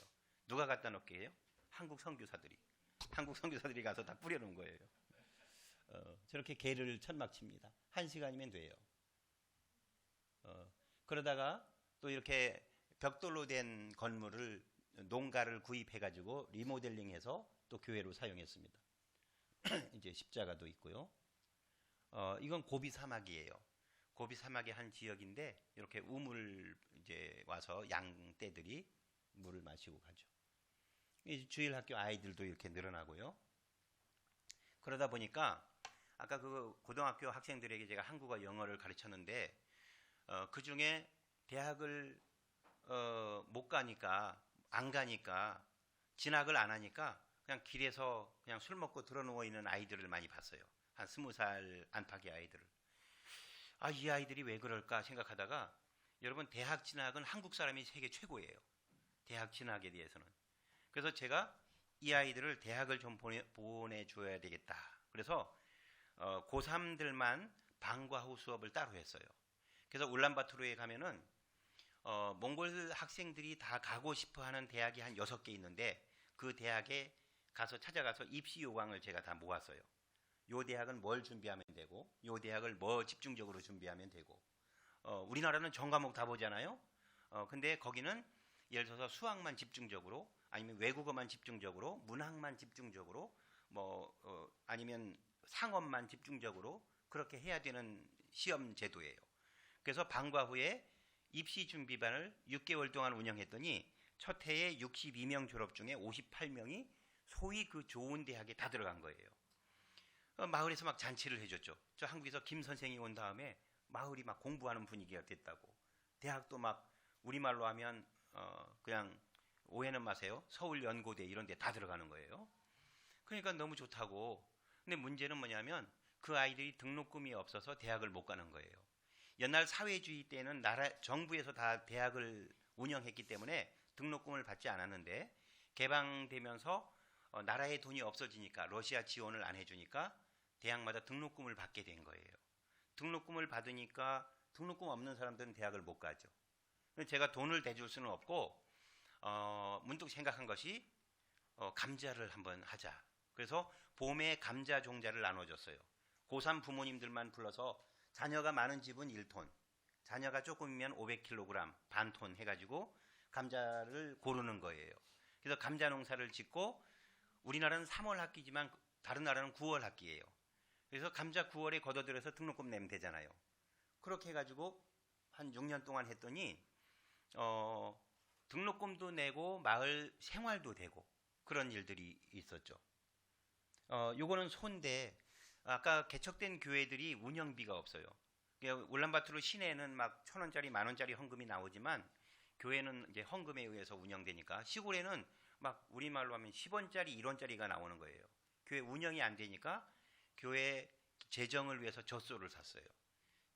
A: 누가 갖다 놓게 해요? 한국 선교사들이 가서 다 뿌려놓은 거예요. 저렇게 게르를 천막 칩니다. 1시간이면 돼요. 그러다가 또 이렇게 벽돌로 된 건물을 농가를 구입해가지고 리모델링해서 또 교회로 사용했습니다. 이제 십자가도 있고요. 이건 고비 사막이에요. 고비 사막의 한 지역인데 이렇게 우물 이제 와서 양떼들이 물을 마시고 가죠. 이제 주일학교 아이들도 이렇게 늘어나고요. 그러다 보니까 아까 그 고등학교 학생들에게 제가 한국어, 영어를 가르쳤는데 그 중에 대학을 못 가니까 안 가니까 진학을 안 하니까 그냥 길에서 그냥 술 먹고 들어누워 있는 아이들을 많이 봤어요. 한 20살 안팎의 아이들을. 이 아이들이 왜 그럴까 생각하다가 여러분 대학 진학은 한국 사람이 세계 최고예요. 대학 진학에 대해서는. 그래서 제가 이 아이들을 대학을 좀 보내줘야 되겠다. 그래서 고3들만 방과 후 수업을 따로 했어요. 그래서 울란바토르에 가면은 몽골 학생들이 다 가고 싶어하는 대학이 한 6개 있는데 그 대학에 찾아가서 입시 요강을 제가 다 모았어요. 요 대학은 뭘 준비하면 되고 요 대학을 뭐 집중적으로 준비하면 되고 우리나라는 전 과목 다 보잖아요. 근데 거기는 예를 들어서 수학만 집중적으로 아니면 외국어만 집중적으로 문학만 집중적으로 아니면 상업만 집중적으로 그렇게 해야 되는 시험 제도예요. 그래서 방과 후에 입시 준비반을 6개월 동안 운영했더니 첫 해에 62명 졸업 중에 58명이 소위 그 좋은 대학에 다 들어간 거예요. 마을에서 막 잔치를 해줬죠. 저 한국에서 김 선생이 온 다음에 마을이 막 공부하는 분위기가 됐다고. 대학도 막 우리말로 하면 그냥 오해는 마세요. 서울연고대 이런 데 다 들어가는 거예요. 그러니까 너무 좋다고. 근데 문제는 뭐냐면 그 아이들이 등록금이 없어서 대학을 못 가는 거예요. 옛날 사회주의 때는 정부에서 다 대학을 운영했기 때문에 등록금을 받지 않았는데 개방되면서 나라의 돈이 없어지니까 러시아 지원을 안 해주니까 대학마다 등록금을 받게 된 거예요. 등록금을 받으니까 등록금 없는 사람들은 대학을 못 가죠. 제가 돈을 대줄 수는 없고 문득 생각한 것이 감자를 한번 하자. 그래서 봄에 감자 종자를 나눠줬어요. 고3 부모님들만 불러서 자녀가 많은 집은 1톤, 자녀가 조금이면 500kg, 반톤 해가지고 감자를 고르는 거예요. 그래서 감자 농사를 짓고 우리나라는 3월 학기지만 다른 나라는 9월 학기예요. 그래서 감자 9월에 걷어들여서 등록금 내면 되잖아요. 그렇게 해가지고 한 6년 동안 했더니 등록금도 내고 마을 생활도 되고 그런 일들이 있었죠. 요거는 소인데 아까 개척된 교회들이 운영비가 없어요. 울란바토르 시내에는 막 1,000원짜리, 10,000원짜리 헌금이 나오지만 교회는 이제 헌금에 의해서 운영되니까 시골에는 막 우리말로 하면 10원짜리, 1원짜리가 나오는 거예요. 교회 운영이 안 되니까 교회 재정을 위해서 젖소를 샀어요.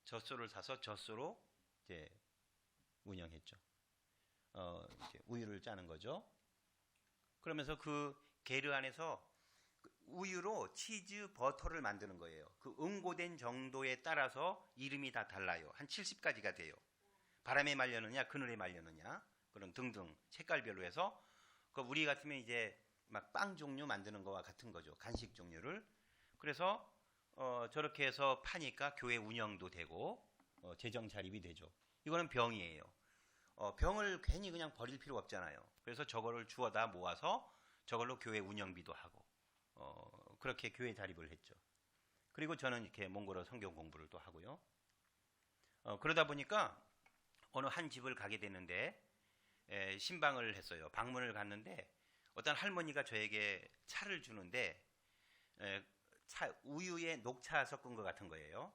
A: 젖소를 사서 젖소로 이제 운영했죠. 이제 우유를 짜는 거죠. 그러면서 그 게르 안에서 우유로 치즈, 버터를 만드는 거예요. 그 응고된 정도에 따라서 이름이 다 달라요. 한 70가지가 돼요. 바람에 말려느냐, 그늘에 말려느냐, 그런 등등 색깔별로 해서 우리 같으면 이제 막 빵 종류 만드는 거와 같은 거죠. 간식 종류를. 그래서 저렇게 해서 파니까 교회 운영도 되고 재정 자립이 되죠. 이거는 병이에요. 병을 괜히 그냥 버릴 필요 없잖아요. 그래서 저거를 주워다 모아서 저걸로 교회 운영비도 하고 그렇게 교회 자립을 했죠. 그리고 저는 이렇게 몽골어 성경 공부를 또 하고요. 그러다 보니까 어느 한 집을 가게 됐는데 신방을 했어요. 방문을 갔는데 어떤 할머니가 저에게 차를 주는데 우유에 녹차 섞은 것 같은 거예요.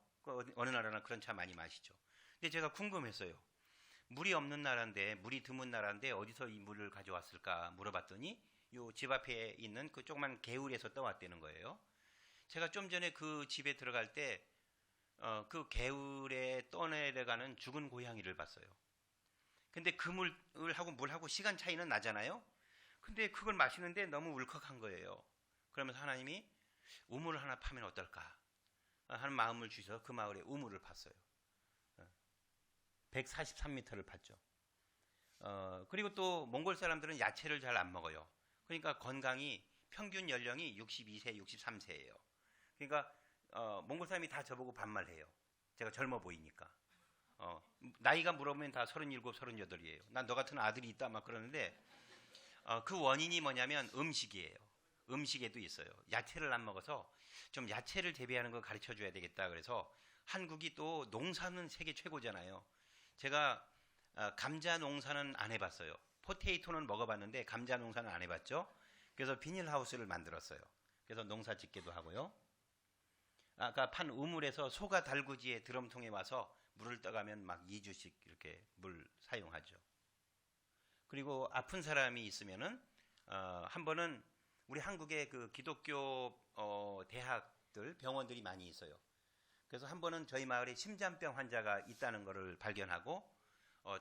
A: 어느 나라나 그런 차 많이 마시죠. 근데 제가 궁금했어요. 물이 없는 나라인데, 물이 드문 나라인데 어디서 이 물을 가져왔을까 물어봤더니 요 집 앞에 있는 그 조그만 개울에서 떠왔다는 거예요. 제가 좀 전에 그 집에 들어갈 때 그 개울에 떠내려가는 죽은 고양이를 봤어요. 근데 그 물하고 시간 차이는 나잖아요. 근데 그걸 마시는데 너무 울컥한 거예요. 그러면서 하나님이 우물을 하나 파면 어떨까 하는 마음을 주셔서 그 마을에 우물을 팠어요. 143m를 팠죠. 그리고 또 몽골 사람들은 야채를 잘 안 먹어요. 그러니까 건강이 평균 연령이 62세, 63세예요. 그러니까 몽골 사람이 다 저보고 반말해요. 제가 젊어 보이니까. 나이가 물어보면 다 37, 38이에요. 난 너 같은 아들이 있다 막 그러는데 그 원인이 뭐냐면 음식이에요. 음식에도 있어요. 야채를 안 먹어서 좀 야채를 재배하는 걸 가르쳐 줘야 되겠다. 그래서 한국이 또 농사는 세계 최고잖아요. 제가 감자 농사는 안 해봤어요. 포테이토는 먹어봤는데 감자 농사는 안 해봤죠. 그래서 비닐하우스를 만들었어요. 그래서 농사 짓기도 하고요. 아까 판 우물에서 소가 달구지에 드럼통에 와서 물을 떠가면 막 2주씩 이렇게 물 사용하죠. 그리고 아픈 사람이 있으면은 한 번은 우리 한국에 그 기독교 대학들, 병원들이 많이 있어요. 그래서 한 번은 저희 마을에 심장병 환자가 있다는 것을 발견하고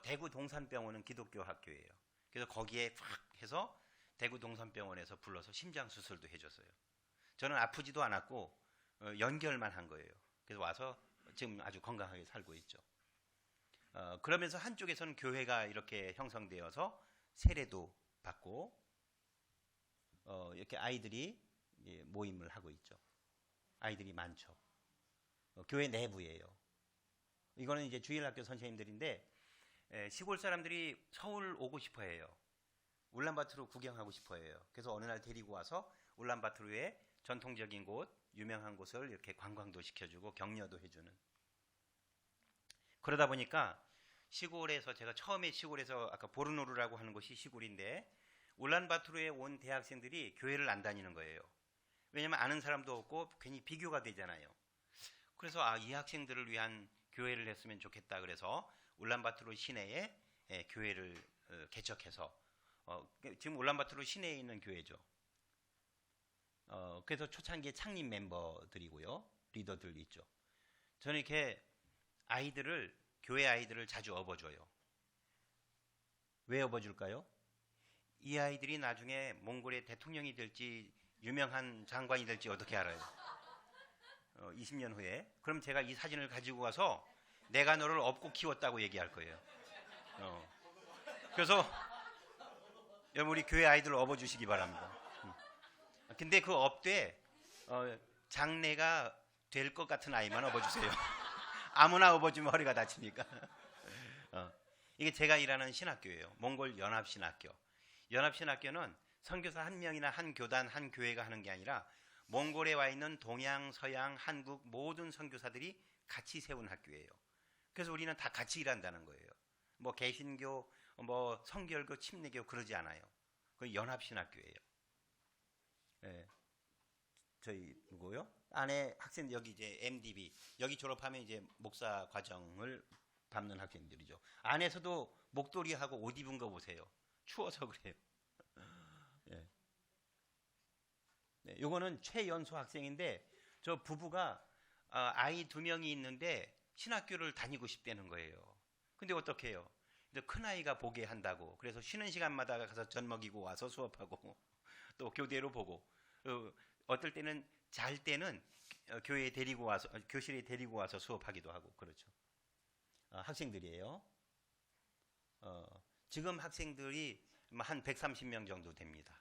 A: 대구 동산병원은 기독교 학교예요. 그래서 거기에 팍 해서 대구 동산병원에서 불러서 심장 수술도 해줬어요. 저는 아프지도 않았고 연결만 한 거예요. 그래서 와서 지금 아주 건강하게 살고 있죠. 그러면서 한쪽에서는 교회가 이렇게 형성되어서 세례도 받고 이렇게 아이들이 모임을 하고 있죠. 아이들이 많죠. 교회 내부예요. 이거는 이제 주일학교 선생님들인데 시골 사람들이 서울 오고 싶어 해요. 울란바토르 구경하고 싶어 해요. 그래서 어느 날 데리고 와서 울란바토르의 전통적인 곳, 유명한 곳을 이렇게 관광도 시켜주고 격려도 해주는. 그러다 보니까 시골에서 제가 처음에 시골에서 아까 보르노르라고 하는 곳이 시골인데 울란바토르에 온 대학생들이 교회를 안 다니는 거예요. 왜냐면 아는 사람도 없고 괜히 비교가 되잖아요. 그래서 이 학생들을 위한 교회를 했으면 좋겠다 그래서 울란바토르 시내에 교회를 개척해서 지금 울란바토르 시내에 있는 교회죠. 그래서 초창기에 창립 멤버들이고요. 리더들 있죠. 저는 이렇게 교회 아이들을 자주 업어줘요. 왜 업어줄까요? 이 아이들이 나중에 몽골의 대통령이 될지 유명한 장관이 될지 어떻게 알아요? 20년 후에. 그럼 제가 이 사진을 가지고 와서 내가 너를 업고 키웠다고 얘기할 거예요. 그래서 여러분 우리 교회 아이들 업어주시기 바랍니다. 근데 그 업돼 장래가 될 것 같은 아이만 업어주세요. 아무나 업어주면 허리가 다치니까. 이게 제가 일하는 신학교예요. 몽골 연합신학교. 연합신학교는 선교사 한 명이나 한 교단 한 교회가 하는 게 아니라 몽골에 와 있는 동양, 서양, 한국 모든 선교사들이 같이 세운 학교예요. 그래서 우리는 다 같이 일한다는 거예요. 뭐 개신교, 뭐 성결교, 침례교 그러지 않아요. 그 연합신학교예요. 예. 저희 누구요? 안에 학생 여기 이제 MDB 여기 졸업하면 이제 목사 과정을 밟는 학생들이죠. 안에서도 목도리하고 옷 입은 거 보세요. 추워서 그래요. 예. 네, 요거는 최연소 학생인데 저 부부가 아이 2명이 있는데 신학교를 다니고 싶다는 거예요. 근데 어떻게 해요? 큰 아이가 보게 한다고. 그래서 쉬는 시간마다 가서 젖 먹이고 와서 수업하고 또 교대로 보고 어떨 때는 잘 때는 교회에 데리고 와서 교실에 데리고 와서 수업하기도 하고 그렇죠. 학생들이에요. 지금 학생들이 한 130명 정도 됩니다.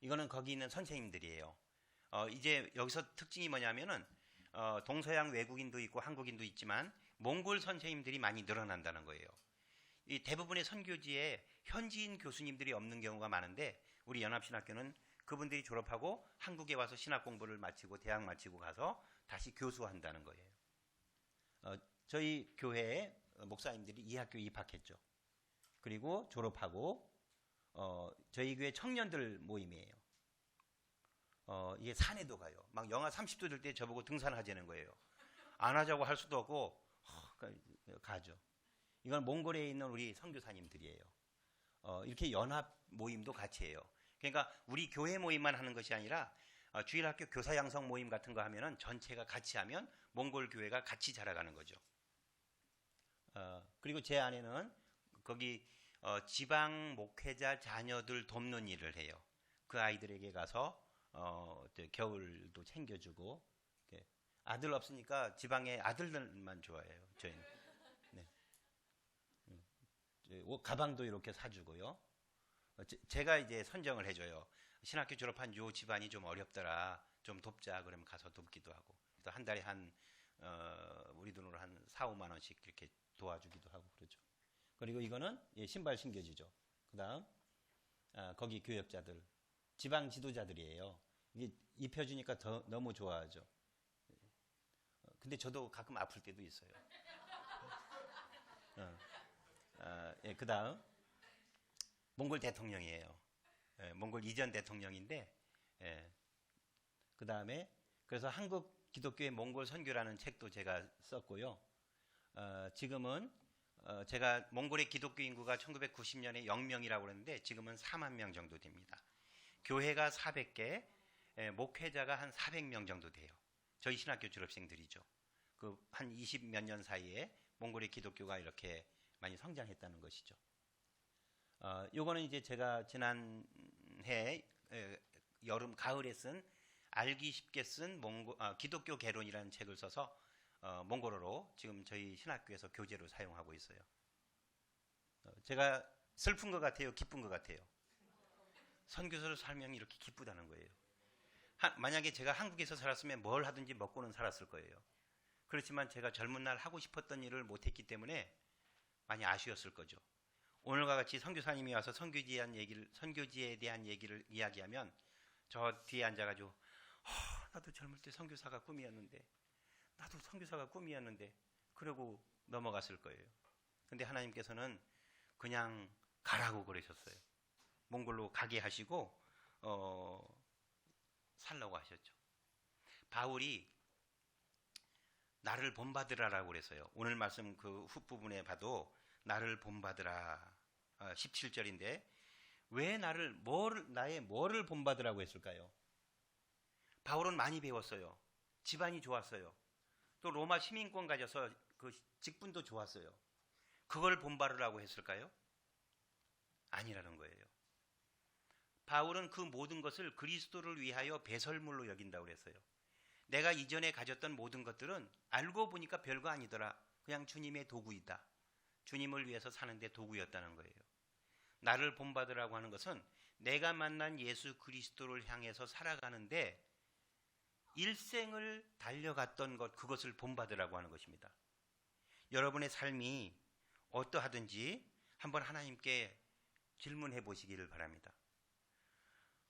A: 이거는 거기 있는 선생님들이에요. 이제 여기서 특징이 뭐냐면은 동서양 외국인도 있고 한국인도 있지만 몽골 선생님들이 많이 늘어난다는 거예요. 이 대부분의 선교지에 현지인 교수님들이 없는 경우가 많은데 우리 연합신학교는 그분들이 졸업하고 한국에 와서 신학 공부를 마치고 대학 마치고 가서 다시 교수한다는 거예요. 저희 교회에 목사님들이 이 학교에 입학했죠. 그리고 졸업하고 저희 교회 청년들 모임이에요. 이게 산에도 가요. 막 영하 30도 될 때 저보고 등산하자는 거예요. 안 하자고 할 수도 없고 가죠. 이건 몽골에 있는 우리 선교사님들이에요. 이렇게 연합 모임도 같이 해요. 그러니까 우리 교회 모임만 하는 것이 아니라 주일학교 교사 양성 모임 같은 거 하면은 전체가 같이 하면 몽골 교회가 같이 자라가는 거죠. 그리고 제 아내는 거기 지방 목회자 자녀들 돕는 일을 해요. 그 아이들에게 가서 겨울도 챙겨주고 아들 없으니까 지방에 아들들만 좋아해요. 저희는. 네. 가방도 이렇게 사주고요. 제가 이제 선정을 해줘요. 신학교 졸업한 요 집안이 좀 어렵더라. 좀 돕자. 그러면 가서 돕기도 하고. 그래서 한 달에 우리 돈으로 한 4, 5만 원씩 이렇게 도와주기도 하고 그러죠. 그리고 이거는 신발 신겨주죠. 그 다음 거기 교역자들 지방 지도자들이에요. 이게 입혀주니까 너무 좋아하죠. 근데 저도 가끔 아플 때도 있어요. 그 다음 몽골 대통령이에요. 몽골 이전 대통령인데 그 다음에 그래서 한국 기독교의 몽골 선교라는 책도 제가 썼고요. 지금은 제가 몽골의 기독교 인구가 1990년에 0명이라고 그랬는데 지금은 4만 명 정도 됩니다. 교회가 400개, 목회자가 한 400명 정도 돼요. 저희 신학교 졸업생들이죠. 그 한 20몇 년 사이에 몽골의 기독교가 이렇게 많이 성장했다는 것이죠. 요거는 이제 제가 지난해 여름 가을에 쓴 알기 쉽게 쓴 기독교 개론이라는 책을 써서 몽골어로 지금 저희 신학교에서 교재로 사용하고 있어요. 제가 슬픈 것 같아요? 기쁜 것 같아요? 선교사로 살면 이렇게 기쁘다는 거예요. 만약에 제가 한국에서 살았으면 뭘 하든지 먹고는 살았을 거예요. 그렇지만 제가 젊은 날 하고 싶었던 일을 못했기 때문에 많이 아쉬웠을 거죠. 오늘과 같이 선교사님이 와서 선교지에 대한 얘기를 이야기하면 저 뒤에 앉아가지고 나도 젊을 때 선교사가 꿈이었는데 나도 선교사가 꿈이었는데 그러고 넘어갔을 거예요. 근데 하나님께서는 그냥 가라고 그러셨어요. 몽골로 가게 하시고 살라고 하셨죠. 바울이 나를 본받으라라고 그랬어요. 오늘 말씀 그 훅부분에 봐도 나를 본받으라 17절인데 왜 나의 뭐를 본받으라고 했을까요? 바울은 많이 배웠어요. 집안이 좋았어요. 또 로마 시민권 가져서 그 직분도 좋았어요. 그걸 본받으라고 했을까요? 아니라는 거예요. 바울은 그 모든 것을 그리스도를 위하여 배설물로 여긴다고 그랬어요. 내가 이전에 가졌던 모든 것들은 알고 보니까 별거 아니더라. 그냥 주님의 도구이다. 주님을 위해서 사는데 도구였다는 거예요. 나를 본받으라고 하는 것은 내가 만난 예수 그리스도를 향해서 살아가는데 일생을 달려갔던 것, 그것을 본받으라고 하는 것입니다. 여러분의 삶이 어떠하든지 한번 하나님께 질문해 보시기를 바랍니다.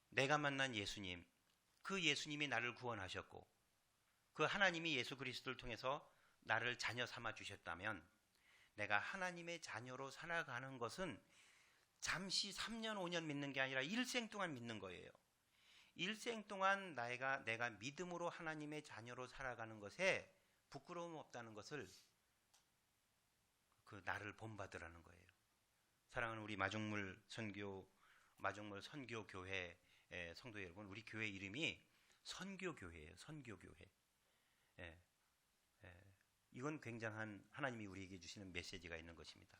A: 내가 만난 예수님, 그 예수님이 나를 구원하셨고 그 하나님이 예수 그리스도를 통해서 나를 자녀 삼아 주셨다면 내가 하나님의 자녀로 살아가는 것은 잠시 3년 5년 믿는 게 아니라 일생 동안 믿는 거예요. 일생 동안 내가 믿음으로 하나님의 자녀로 살아가는 것에 부끄러움 없다는 것을 그 나를 본받으라는 거예요. 사랑하는 우리 마중물 선교교회 성도 여러분, 우리 교회 이름이 선교교회예요. 선교교회. 이건 굉장한 하나님이 우리에게 주시는 메시지가 있는 것입니다.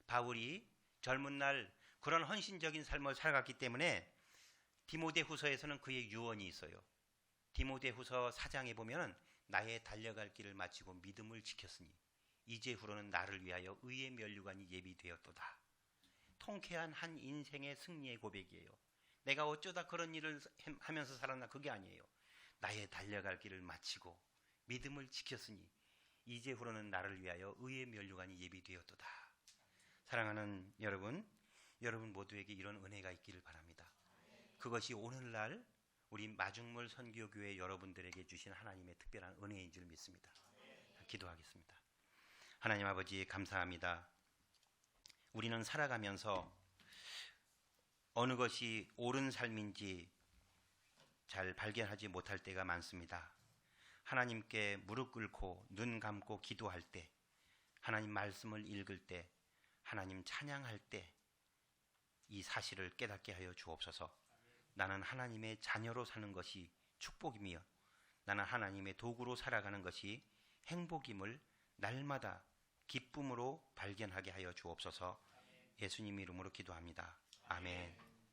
A: 바울이 젊은 날 그런 헌신적인 삶을 살아갔기 때문에 디모데후서에서는 그의 유언이 있어요. 디모데후서 4장에 보면 나의 달려갈 길을 마치고 믿음을 지켰으니 이제후로는 나를 위하여 의의 면류관이 예비되었도다. 통쾌한 한 인생의 승리의 고백이에요. 내가 어쩌다 그런 일을 하면서 살았나, 그게 아니에요. 나의 달려갈 길을 마치고 믿음을 지켰으니 이제후로는 나를 위하여 의의 면류관이 예비되었도다. 사랑하는 여러분 모두에게 이런 은혜가 있기를 바랍니다. 그것이 오늘날 우리 마중물 선교교회 여러분들에게 주신 하나님의 특별한 은혜인 줄 믿습니다. 기도하겠습니다. 하나님 아버지, 감사합니다. 우리는 살아가면서 어느 것이 옳은 삶인지 잘 발견하지 못할 때가 많습니다. 하나님께 무릎 꿇고 눈 감고 기도할 때, 하나님 말씀을 읽을 때, 하나님 찬양할 때 이 사실을 깨닫게 하여 주옵소서. 나는 하나님의 자녀로 사는 것이 축복이며 나는 하나님의 도구로 살아가는 것이 행복임을 날마다 기쁨으로 발견하게 하여 주옵소서. 예수님 이름으로 기도합니다. 아멘.